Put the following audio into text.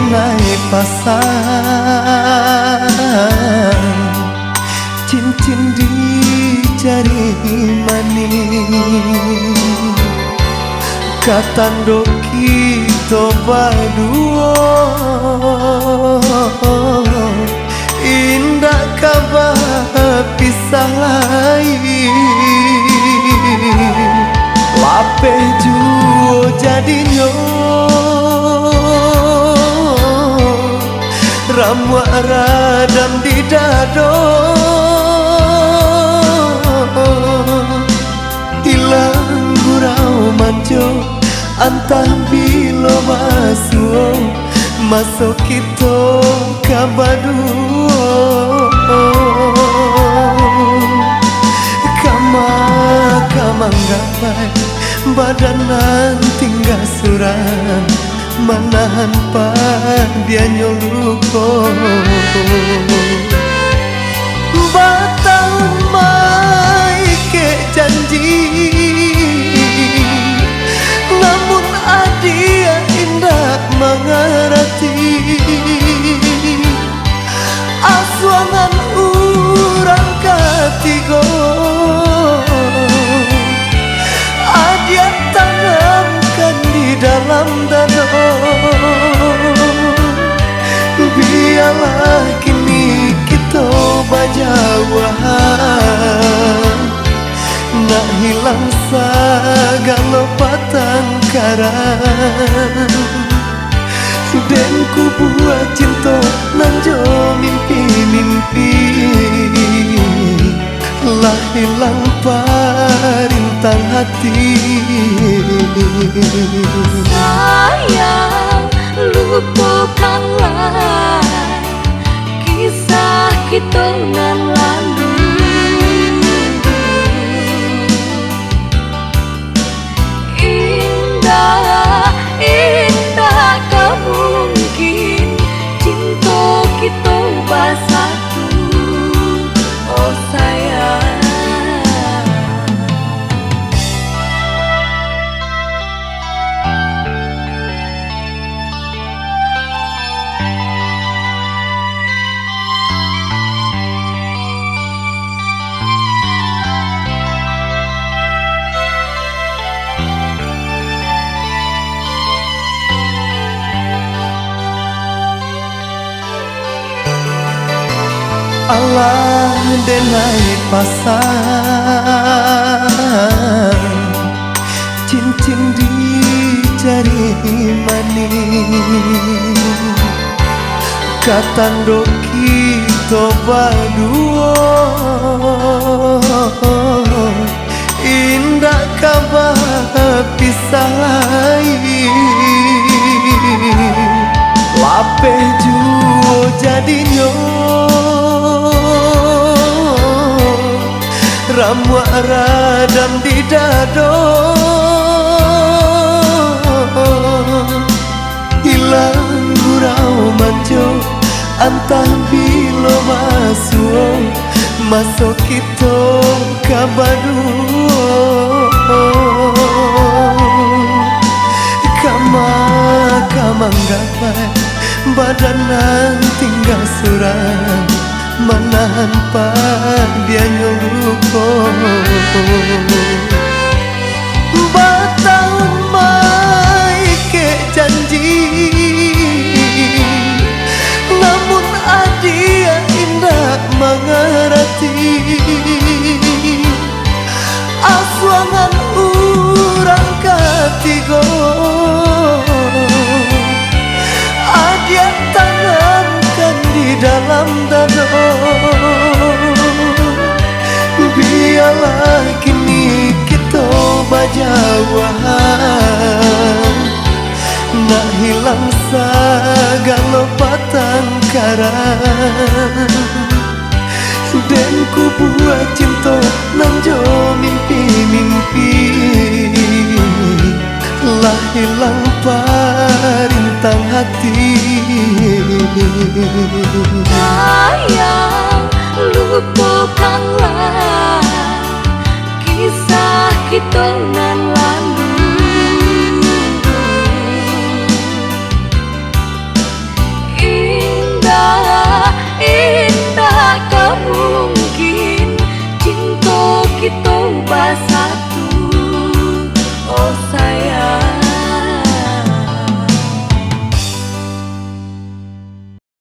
naik pasar, cincin di jari manis, katando kita berdua, indah kabar pisah lain, lape juo jadinya ramu radam di dado, hilang gurau manjo antah bilo masuk kita kabaduo, kama nggapai badanan tinggal suram manahan dia nyoluko batang mai ke janji, namun adia indah mengerti asuangan urang katigo, adia tanamkan di dalam dada, biarlah kini kita berjauhan, nak hilang segala patangkaran, dan ku buat cinta nanjo mimpi-mimpi, lah hilang parintang hati. Sayang, lupakanlah kisah kita nan lalu. Indah, indah kau mungkin cinta kita bersatu, oh sayang. Allah dan naik pasar, cincin di jari manis, katando kita berdua, indah kabar pisah lain, lape juo jadinya ramu radam di dado, hilang gurau manjo antah bilo masuk kita kabaduo, kama nggapai badanan tinggal suram manahan dia nyoluko batang mai ke janji, namun adia indah mengerti asuangan urang katigo, adia tanamkan di dalam dada, biarlah kini kita berjauhan, nak hilang segala patangkaran, dan ku buat cinta nanjo mimpi-mimpi, lah hilang parintang hati.